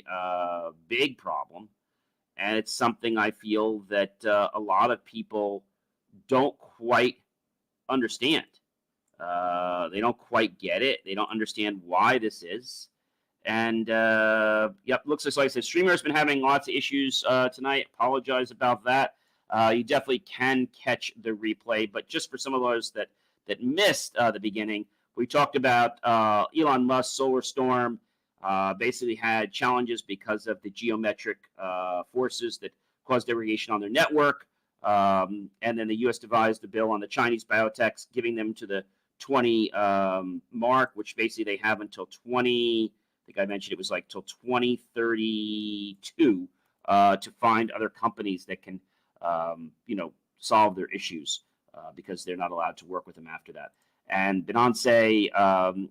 very big problem. And it's something I feel that a lot of people don't quite understand. They don't quite get it. They don't understand why this is. And, yep, looks like I said, Streamer has been having lots of issues tonight. Apologize about that. You definitely can catch the replay. But just for some of those that missed the beginning, we talked about Elon Musk's solar storm. Basically had challenges because of the geometric forces that caused degradation on their network. And then the U.S. devised a bill on the Chinese biotechs, giving them to the 20 mark, which basically they have until 20, I think I mentioned it was like till 2032 to find other companies that can, solve their issues because they're not allowed to work with them after that. And Binance,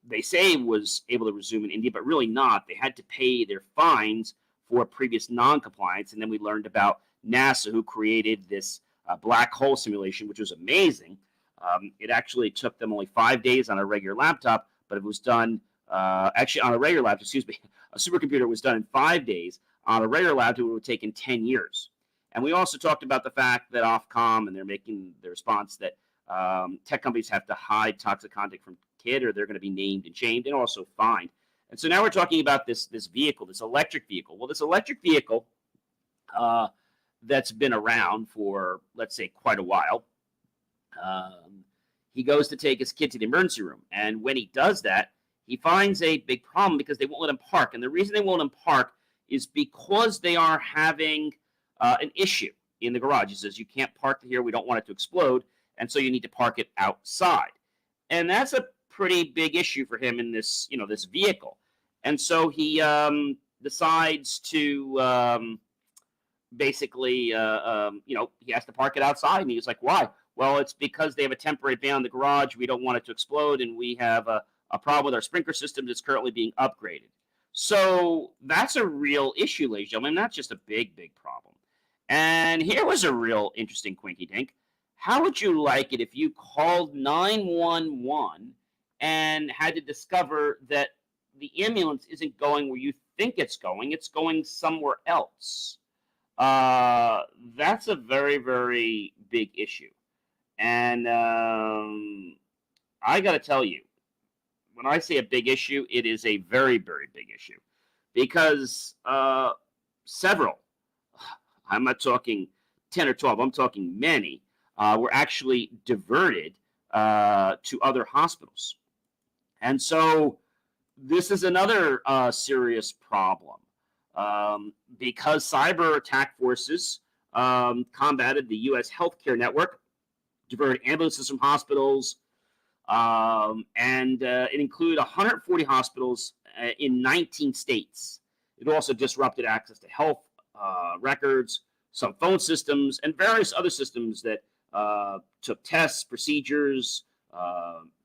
they say was able to resume in India, but really not. They had to pay their fines for previous non-compliance. And then we learned about NASA, who created this black hole simulation, which was amazing. It actually took them only 5 days on a regular laptop, but it was done actually on a regular laptop, a supercomputer was done in 5 days. On a regular laptop, it would have taken 10 years. And we also talked about the fact that Ofcom, and they're making the response that tech companies have to hide toxic content from kid, or they're going to be named and shamed and also fined. And so now we're talking about this vehicle, this electric vehicle. Well, this electric vehicle that's been around for, let's say, quite a while. He goes to take his kid to the emergency room. And when he does that, he finds a big problem because they won't let him park. And the reason they won't let him park is because they are having an issue in the garage. He says, you can't park here. We don't want it to explode. And so you need to park it outside. And that's a pretty big issue for him in this, this vehicle. And so he decides to basically, he has to park it outside. And he's like, why? Well, it's because they have a temporary ban on the garage. We don't want it to explode. And we have a problem with our sprinkler system that's currently being upgraded. So that's a real issue, ladies and gentlemen. Not just a big, big problem. And here was a real interesting quinky dink. How would you like it if you called 911 and had to discover that the ambulance isn't going where you think it's going somewhere else? That's a very, very big issue. And I got to tell you, when I say a big issue, it is a very, very big issue. Because several, I'm not talking 10 or 12, I'm talking many, were actually diverted to other hospitals. And so this is another serious problem because cyber attack forces combated the U.S. healthcare network, diverted ambulances from hospitals, and it included 140 hospitals in 19 states. It also disrupted access to health records, some phone systems, and various other systems that took tests, procedures,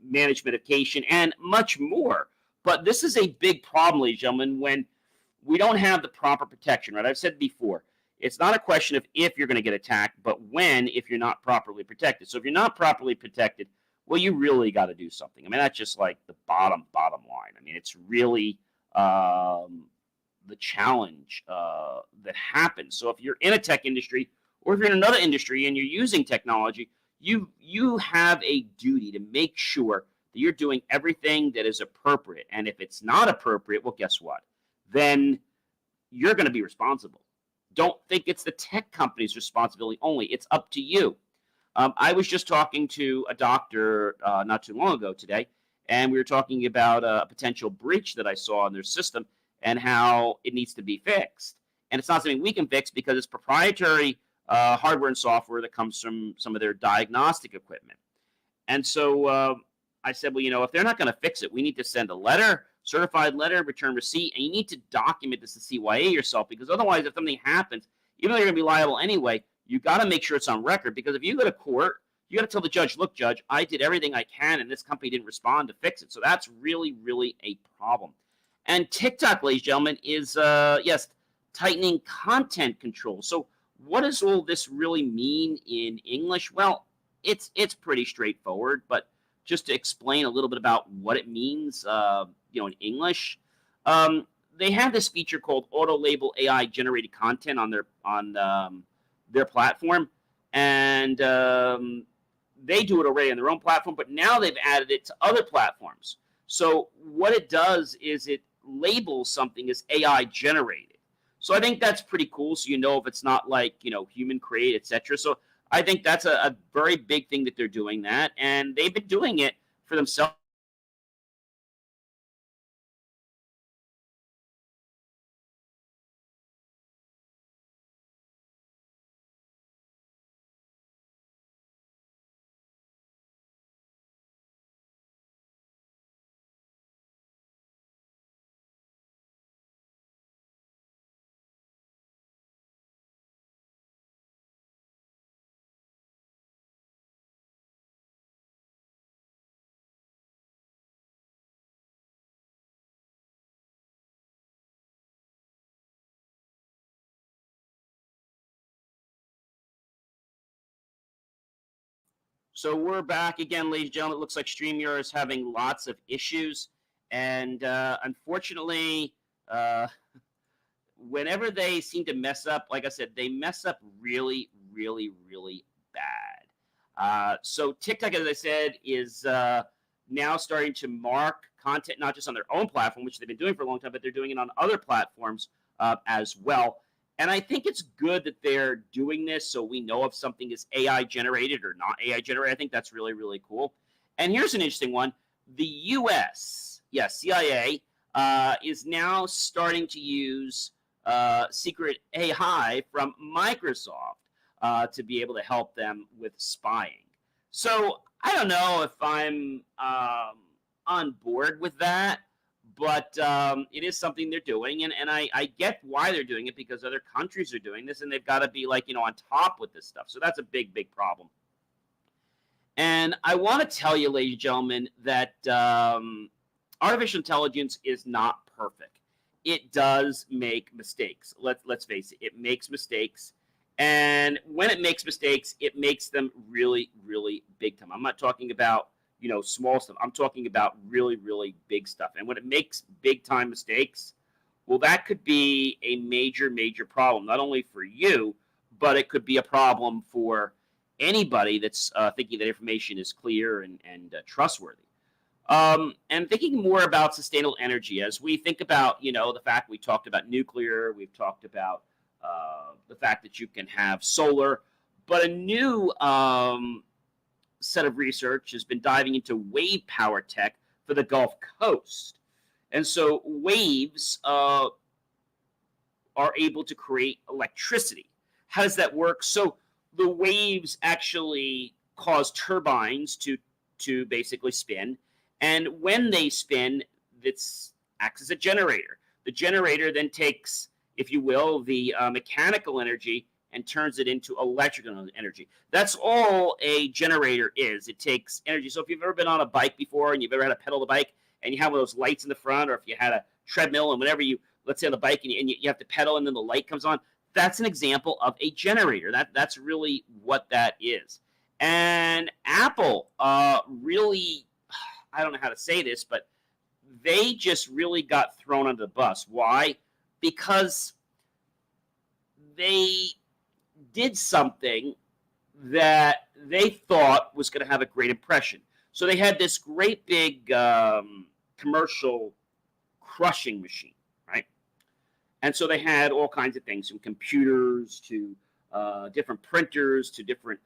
managed medication, and much more. But this is a big problem, ladies and gentlemen, when we don't have the proper protection, right? I've said before, it's not a question of if you're going to get attacked, but when, if you're not properly protected. So if you're not properly protected, well, you really got to do something. I mean, that's just like the bottom line. I mean, it's really the challenge that happens. So if you're in a tech industry, or if you're in another industry and you're using technology, you have a duty to make sure that you're doing everything that is appropriate. And if it's not appropriate, well, guess what? Then you're going to be responsible. Don't think it's the tech company's responsibility only. It's up to you. I was just talking to a doctor not too long ago today, and we were talking about a potential breach that I saw in their system and how it needs to be fixed. And it's not something we can fix because it's proprietary hardware and software that comes from some of their diagnostic equipment. And so I said, well, if they're not going to fix it, we need to send a letter, certified letter, return receipt, and you need to document this to CYA yourself, because otherwise, if something happens, even though you're going to be liable anyway, you got to make sure it's on record, because if you go to court, you got to tell the judge, look, judge, I did everything I can, and this company didn't respond to fix it. So that's really, really a problem. And TikTok, ladies and gentlemen, is, yes, tightening content control. So what does all this really mean in English? Well, it's pretty straightforward, but just to explain a little bit about what it means, in English, they have this feature called auto label AI generated content on their platform, and they do it already on their own platform, but now they've added it to other platforms. So what it does is it labels something as AI generated. So I think that's pretty cool. So you know if it's not like, human created, etc. So I think that's a very big thing that they're doing that, and they've been doing it for themselves. So we're back again, ladies and gentlemen. It looks like StreamYard is having lots of issues, and unfortunately, uh, whenever they seem to mess up, like I said, they mess up really, really, really bad. So TikTok, as I said, is now starting to mark content not just on their own platform, which they've been doing for a long time, but they're doing it on other platforms as well. And I think it's good that they're doing this so we know if something is AI generated or not AI generated. I think that's really, really cool. And here's an interesting one. The U.S., CIA, is now starting to use secret AI from Microsoft to be able to help them with spying. So I don't know if I'm on board with that, but it is something they're doing, and I get why they're doing it, because other countries are doing this, and they've got to be on top with this stuff. So that's a big, big problem. And I want to tell you, ladies and gentlemen, that artificial intelligence is not perfect. It does make mistakes. Let's face it. It makes mistakes. And when it makes mistakes, it makes them really, really big time. I'm not talking about, small stuff. I'm talking about really, really big stuff. And when it makes big time mistakes, well, that could be a major, major problem, not only for you, but it could be a problem for anybody that's thinking that information is clear and trustworthy. And thinking more about sustainable energy, as we think about, the fact we talked about nuclear, we've talked about the fact that you can have solar, but a new set of research has been diving into wave power tech for the Gulf Coast. And so waves are able to create electricity. How does that work? So the waves actually cause turbines to basically spin. And when they spin, this acts as a generator. The generator then takes, if you will, the mechanical energy and turns it into electrical energy. That's all a generator is. It takes energy. So if you've ever been on a bike before and you've ever had to pedal the bike and you have one of those lights in the front, or if you had a treadmill and whenever you, let's say on the bike and you have to pedal and then the light comes on, that's an example of a generator. That's really what that is. And Apple really, I don't know how to say this, but they just really got thrown under the bus. Why? Because they did something that they thought was going to have a great impression. So they had this great big commercial crushing machine, right? And so they had all kinds of things, from computers to different printers to different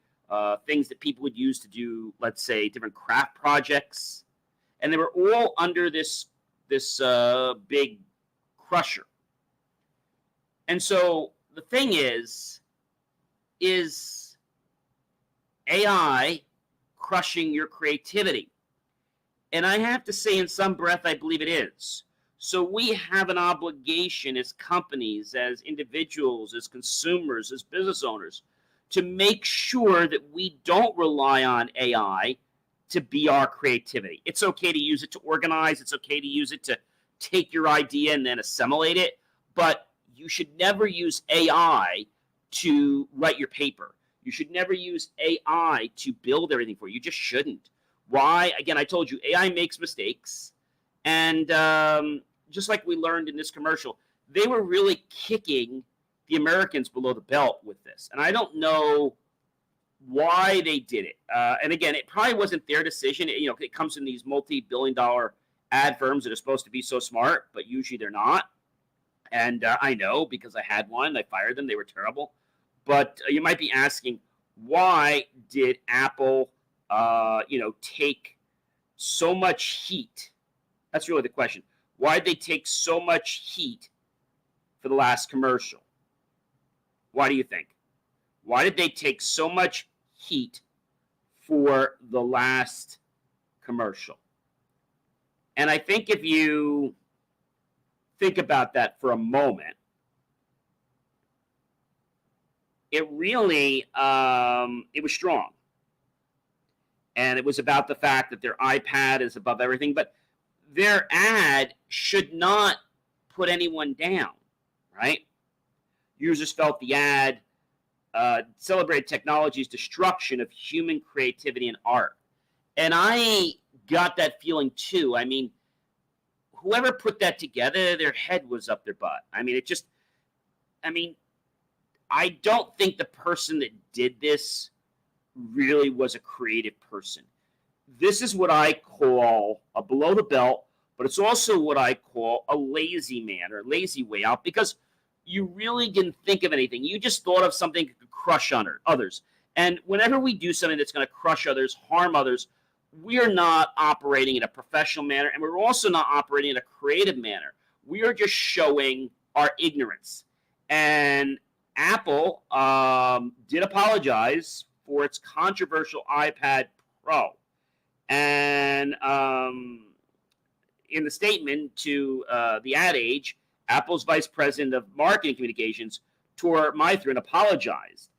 things that people would use to do, let's say, different craft projects. And they were all under this big crusher. And so the thing is AI crushing your creativity? And I have to say, in some breath, I believe it is. So we have an obligation as companies, as individuals, as consumers, as business owners, to make sure that we don't rely on AI to be our creativity. It's okay to use it to organize. It's okay to use it to take your idea and then assimilate it. But you should never use AI to write your paper. You should never use AI to build everything for you. You just shouldn't. Why? Again, I told you, AI makes mistakes. And just like we learned in this commercial, they were really kicking the Americans below the belt with this. And I don't know why they did it. And again, it probably wasn't their decision. It comes in these multi-billion-dollar ad firms that are supposed to be so smart, but usually they're not. And I know because I had one. I fired them. They were terrible. But you might be asking, why did Apple, take so much heat? That's really the question. Why did they take so much heat for the last commercial? Why do you think? Why did they take so much heat for the last commercial? And I think if you think about that for a moment, it really, it was strong. And it was about the fact that their iPad is above everything. But their ad should not put anyone down, right? Users felt the ad celebrated technology's destruction of human creativity and art. And I got that feeling too. I mean, whoever put that together, their head was up their butt. I don't think the person that did this really was a creative person. This is what I call a below the belt, but it's also what I call a lazy man or lazy way out, because you really didn't think of anything. You just thought of something that could crush others. And whenever we do something that's going to crush others, harm others, we are not operating in a professional manner, and we're also not operating in a creative manner. We are just showing our ignorance. And Apple did apologize for its controversial iPad Pro. And in the statement to the Ad Age, Apple's vice president of marketing communications, Tor Mithran, apologized.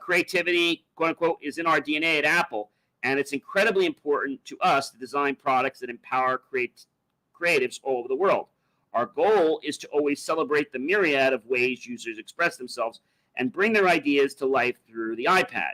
Creativity, quote unquote, is in our DNA at Apple, and it's incredibly important to us to design products that empower creatives all over the world. Our goal is to always celebrate the myriad of ways users express themselves and bring their ideas to life through the iPad.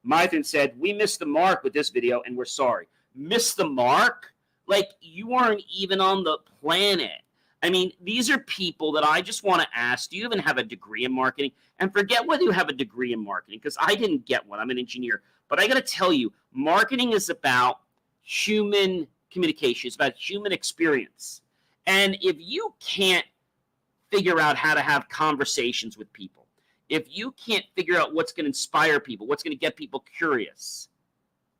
Mithran said, "We missed the mark with this video, and we're sorry." Missed the mark? Like, you aren't even on the planet. I mean, these are people that I just want to ask, do you even have a degree in marketing? And forget whether you have a degree in marketing, because I didn't get one. I'm an engineer. But I got to tell you, marketing is about human communication. It's about human experience. And if you can't figure out how to have conversations with people, if you can't figure out what's going to inspire people, what's going to get people curious,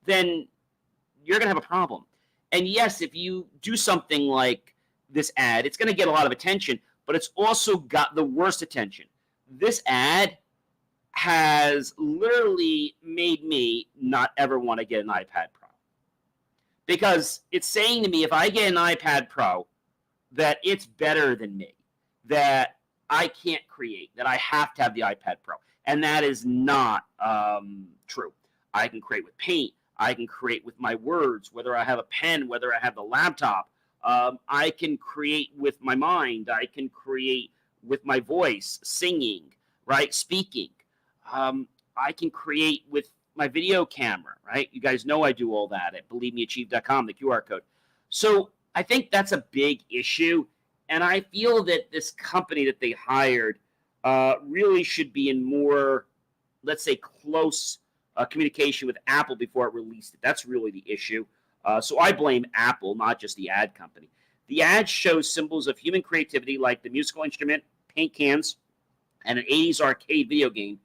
then you're going to have a problem. And yes, if you do something like this ad, it's going to get a lot of attention, but it's also got the worst attention. This ad has literally made me not ever want to get an iPad Pro. Because it's saying to me, if I get an iPad Pro, that it's better than me, that I can't create, that I have to have the iPad Pro. And that is not true. I can create with Paint. I can create with my words, whether I have a pen, whether I have the laptop. I can create with my mind. I can create with my voice, singing, right, speaking. I can create with my video camera, right? You guys know I do all that at believemeachieve.com, the QR code. So I think that's a big issue. And I feel that this company that they hired really should be in more, let's say, close communication with Apple before it released it. That's really the issue. So I blame Apple, not just the ad company. The ad shows symbols of human creativity like the musical instrument, paint cans, and an 80s arcade video game,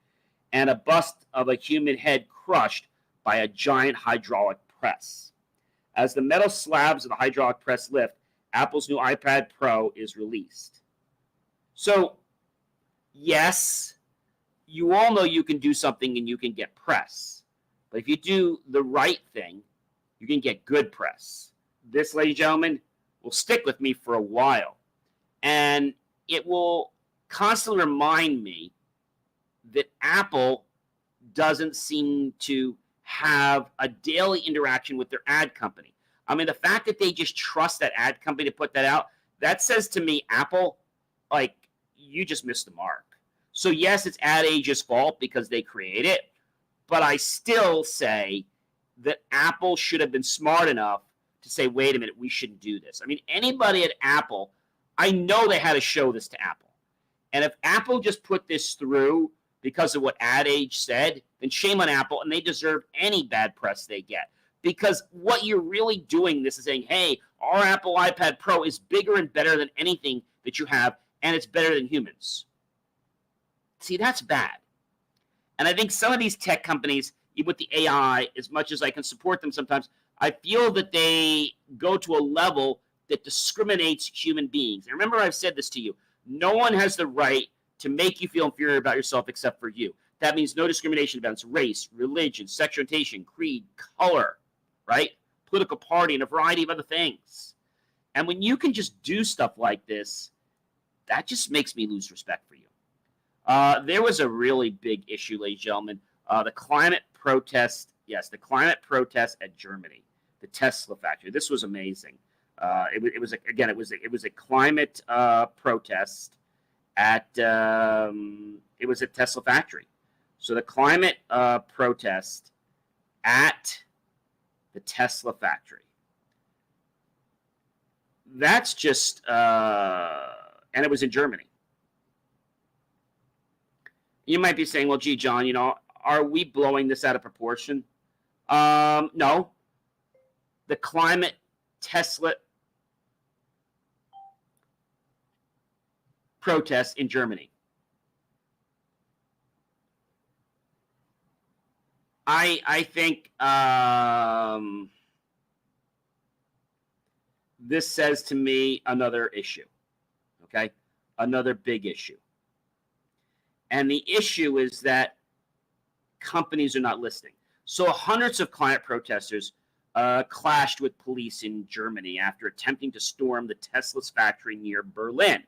and a bust of a human head crushed by a giant hydraulic press. As the metal slabs of the hydraulic press lift, Apple's new iPad Pro is released. So, yes, you all know you can do something and you can get press. But if you do the right thing, you can get good press. This, ladies and gentlemen, will stick with me for a while. And it will constantly remind me that Apple doesn't seem to have a daily interaction with their ad company. I mean, the fact that they just trust that ad company to put that out, that says to me, Apple, like, you just missed the mark. So, yes, it's Ad Age's fault because they create it, but I still say that Apple should have been smart enough to say, wait a minute, we shouldn't do this. I mean, anybody at Apple, I know they had to show this to Apple. And if Apple just put this through because of what Ad Age said, then shame on Apple, and they deserve any bad press they get. Because what you're really doing this is saying, hey, our Apple iPad Pro is bigger and better than anything that you have, and it's better than humans. See, that's bad. And I think some of these tech companies, even with the AI, as much as I can support them sometimes, I feel that they go to a level that discriminates human beings. And remember, I've said this to you. No one has the right to make you feel inferior about yourself except for you. That means no discrimination about race, religion, sexual orientation, creed, color, right? Political party, and a variety of other things. And when you can just do stuff like this, that just makes me lose respect for you. There was a really big issue, ladies and gentlemen. The climate protest, the climate protest at Germany, the Tesla factory. This was amazing. It was a climate protest at it was at Tesla factory. So the climate protest at the Tesla factory. That's just and it was in Germany. You might be saying, well, gee, John, are we blowing this out of proportion? No. The climate Tesla protests in Germany. I think this says to me another issue, okay? Another big issue. And the issue is that companies are not listening. So hundreds of climate protesters clashed with police in Germany after attempting to storm the Tesla's factory near Berlin.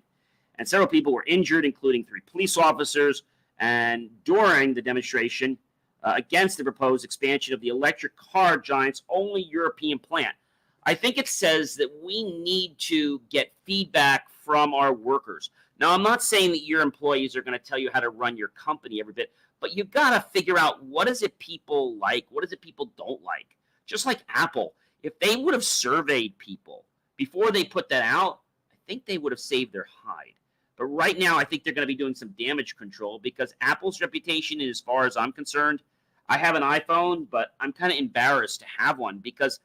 And several people were injured, including 3 police officers. And during the demonstration against the proposed expansion of the electric car giant's only European plant, I think it says that we need to get feedback from our workers. Now, I'm not saying that your employees are going to tell you how to run your company every bit, but you've got to figure out what is it people like, what is it people don't like. Just like Apple, if they would have surveyed people before they put that out, I think they would have saved their hide. But right now, I think they're going to be doing some damage control because Apple's reputation, as far as I'm concerned, I have an iPhone, but I'm kind of embarrassed to have one because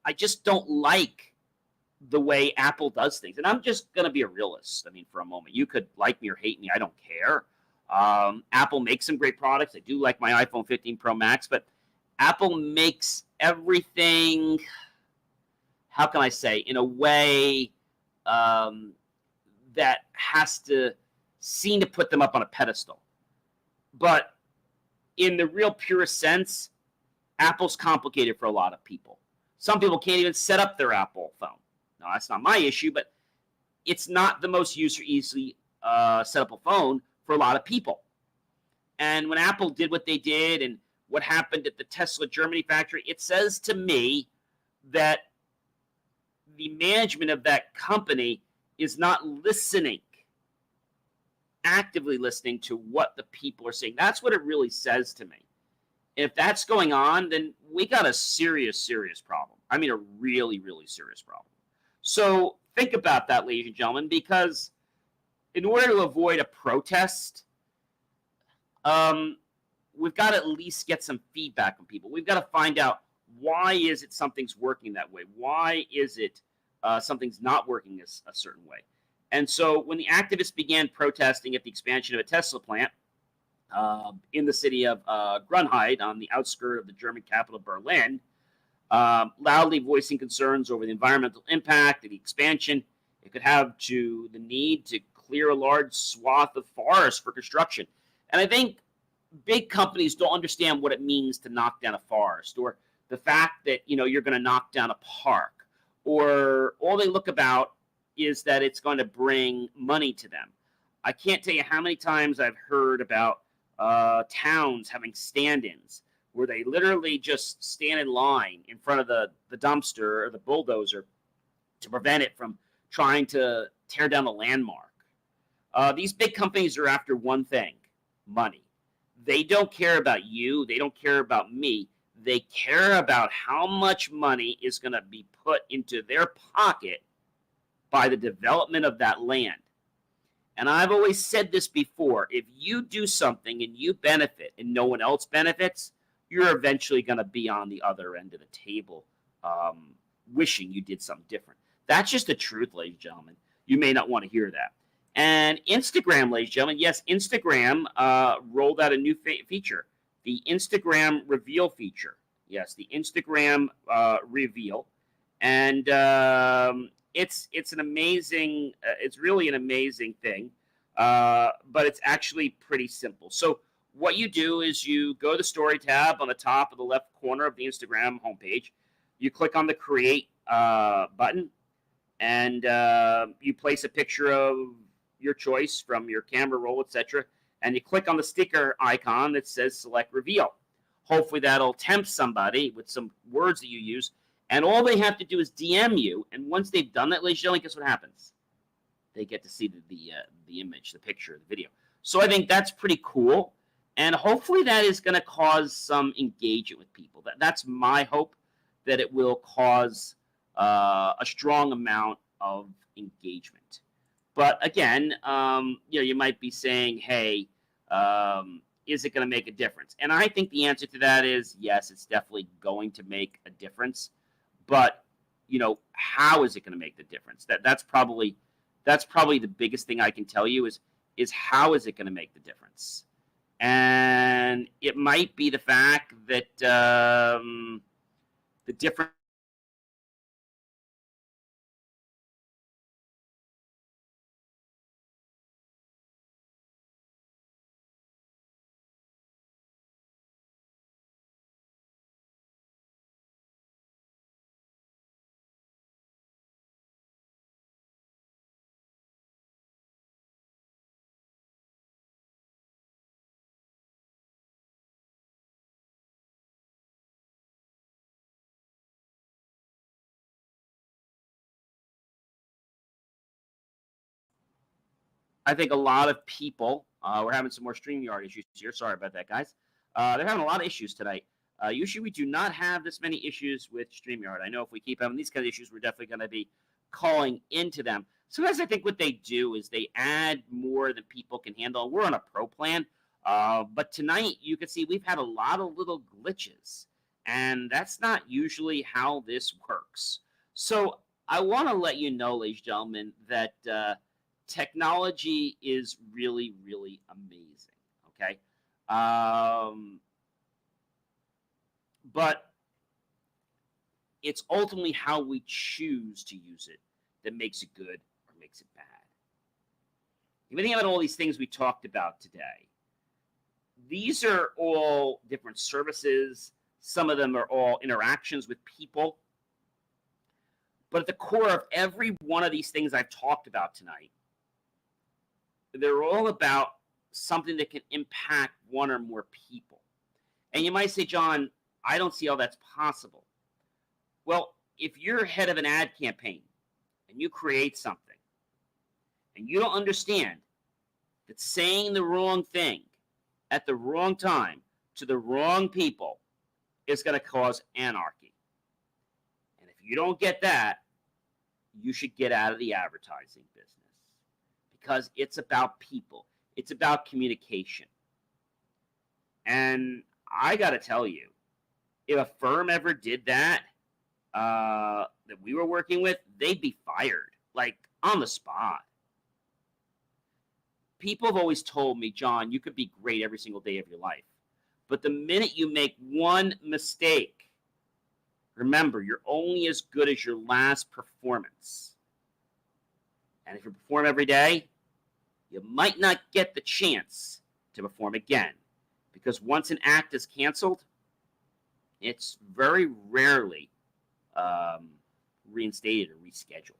I just don't like the way Apple does things. And I'm just going to be a realist. I mean, for a moment, you could like me or hate me. I don't care. Apple makes some great products. I do like my iPhone 15 Pro Max, but Apple makes everything, how can I say, in a way that has to seem to put them up on a pedestal. But in the real purest sense, Apple's complicated for a lot of people. Some people can't even set up their Apple phone. Now, that's not my issue, but it's not the most user-easily set-up phone for a lot of people. And when Apple did what they did and what happened at the Tesla Germany factory, it says to me that the management of that company is not listening, actively listening to what the people are saying. That's what it really says to me. If that's going on, then we got a serious, serious problem. I mean, a really, really serious problem. So think about that, ladies and gentlemen, because in order to avoid a protest, we've got to at least get some feedback from people. We've got to find out why is it something's working that way? Why is it something's not working a certain way? And so when the activists began protesting at the expansion of a Tesla plant in the city of Grunheide on the outskirts of the German capital, Berlin, loudly voicing concerns over the environmental impact of the expansion it could have to the need to clear a large swath of forest for construction. And I think big companies don't understand what it means to knock down a forest, or the fact that you're going to knock down a park, or all they look about is that it's going to bring money to them. I can't tell you how many times I've heard about towns having stand-ins where they literally just stand in line in front of the dumpster or the bulldozer to prevent it from trying to tear down a landmark. These big companies are after one thing: money. They don't care about you. They don't care about me. They care about how much money is going to be put into their pocket by the development of that land. And I've always said this before, if you do something and you benefit and no one else benefits, you're eventually going to be on the other end of the table wishing you did something different. That's just the truth, ladies and gentlemen. You may not want to hear that. And Instagram, ladies and gentlemen, yes, Instagram rolled out a new feature, the Instagram Reveal feature. Yes, the Instagram Reveal. And it's an amazing, it's really an amazing thing, but it's actually pretty simple. So what you do is you go to the story tab on the top of the left corner of the Instagram homepage. You click on the create button, and you place a picture of your choice from your camera roll, etc. And you click on the sticker icon that says select reveal. Hopefully that'll tempt somebody with some words that you use. And all they have to do is DM you. And once they've done that, ladies and gentlemen, guess what happens? They get to see the image, the picture, the video. So I think that's pretty cool. And hopefully that is going to cause some engagement with people. That's my hope, that it will cause a strong amount of engagement. But again, you might be saying, hey, is it going to make a difference? And I think the answer to that is yes, it's definitely going to make a difference. But, how is it going to make the difference? That's probably the biggest thing I can tell you is how is it going to make the difference? And it might be the fact that the difference I think a lot of people, we're having some more StreamYard issues here. Sorry about that, guys. They're having a lot of issues tonight. Usually we do not have this many issues with StreamYard. I know if we keep having these kind of issues, we're definitely going to be calling into them. Sometimes I think what they do is they add more than people can handle. We're on a pro plan. But tonight, you can see we've had a lot of little glitches. And that's not usually how this works. So I want to let you know, ladies and gentlemen, that technology is really, really amazing, okay? But it's ultimately how we choose to use it that makes it good or makes it bad. If you think about all these things we talked about today, these are all different services. Some of them are all interactions with people. But at the core of every one of these things I've talked about tonight, they're all about something that can impact one or more people. And you might say, John, I don't see how that's possible. Well, if you're head of an ad campaign and you create something and you don't understand that saying the wrong thing at the wrong time to the wrong people is going to cause anarchy. And if you don't get that, you should get out of the advertising business. Because it's about people. It's about communication. And I got to tell you, if a firm ever did that, that we were working with, they'd be fired, like on the spot. People have always told me, John, you could be great every single day of your life. But the minute you make one mistake, remember, you're only as good as your last performance. And if you perform every day, you might not get the chance to perform again. Because once an act is canceled, it's very rarely reinstated or rescheduled.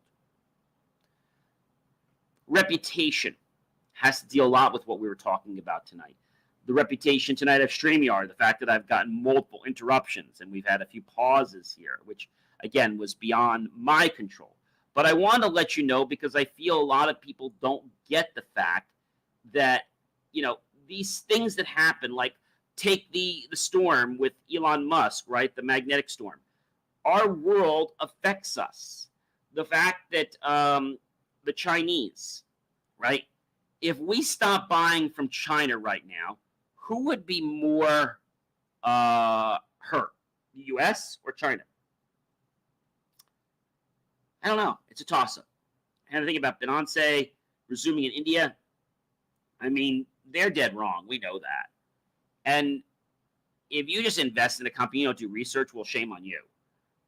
Reputation has to deal a lot with what we were talking about tonight. The reputation tonight of StreamYard, the fact that I've gotten multiple interruptions and we've had a few pauses here, which, again, was beyond my control. But I want to let you know because I feel a lot of people don't get the fact that, these things that happen, like take the storm with Elon Musk, right? The magnetic storm. Our world affects us. The fact that the Chinese, right? If we stop buying from China right now, who would be more hurt? The U.S. or China? I don't know. It's a toss-up. And I think about Binance resuming in India. I mean, they're dead wrong. We know that. And if you just invest in a company, you don't do research, well, shame on you.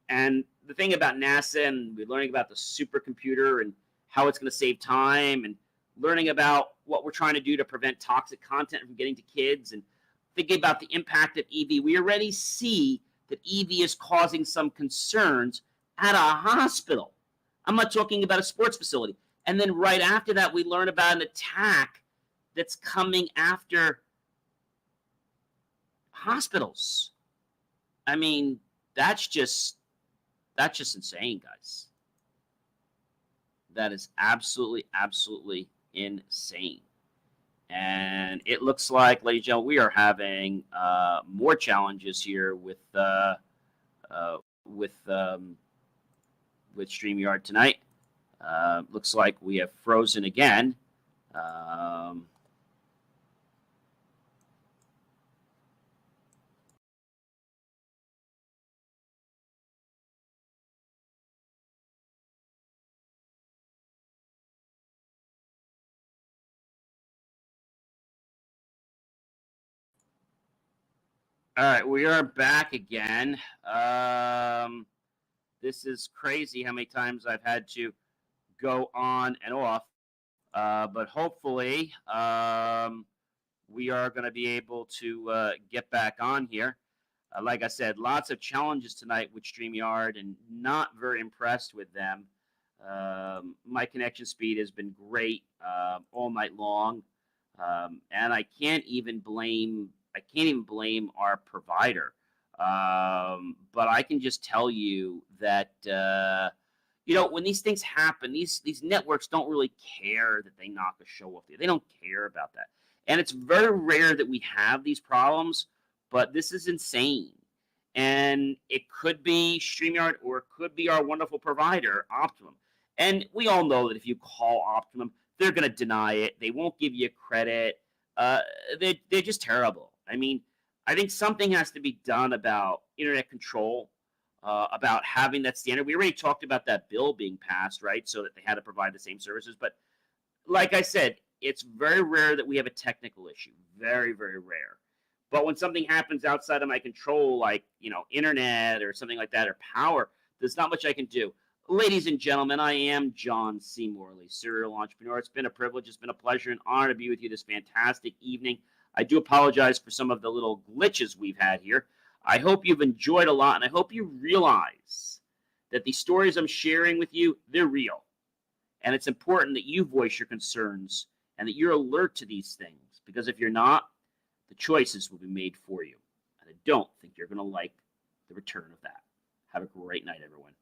And the thing about NASA, and we're learning about the supercomputer and how it's going to save time, and learning about what we're trying to do to prevent toxic content from getting to kids, and thinking about the impact of EV, we already see that EV is causing some concerns at a hospital. I'm not talking about a sports facility. And then right after that, we learn about an attack that's coming after hospitals. I mean, that's just insane, guys. That is absolutely, absolutely insane. And it looks like, ladies and gentlemen, we are having more challenges here with StreamYard tonight. Looks like we have frozen again. All right, we are back again. This is crazy how many times I've had to go on and off. But hopefully we are going to be able to get back on here. Like I said, lots of challenges tonight with StreamYard, and not very impressed with them. My connection speed has been great all night long, and I can't even blame our provider. But I can just tell you that when these things happen, these networks don't really care that they knock a show off. They don't care about that. And it's very rare that we have these problems, but this is insane. And it could be StreamYard, or it could be our wonderful provider, Optimum. And we all know that if you call Optimum, they're going to deny it. They won't give you credit. They're just terrible. I mean, I think something has to be done about internet control, about having that standard. We already talked about that bill being passed, right, so that they had to provide the same services. But like I said, it's very rare that we have a technical issue. Very, very rare. But when something happens outside of my control, like, internet or something like that, or power, there's not much I can do. Ladies and gentlemen, I am John C. Morley, serial entrepreneur. It's been a privilege. It's been a pleasure and honor to be with you this fantastic evening. I do apologize for some of the little glitches we've had here. I hope you've enjoyed a lot, and I hope you realize that the stories I'm sharing with you, they're real. And it's important that you voice your concerns and that you're alert to these things, because if you're not, the choices will be made for you. And I don't think you're going to like the return of that. Have a great night, everyone.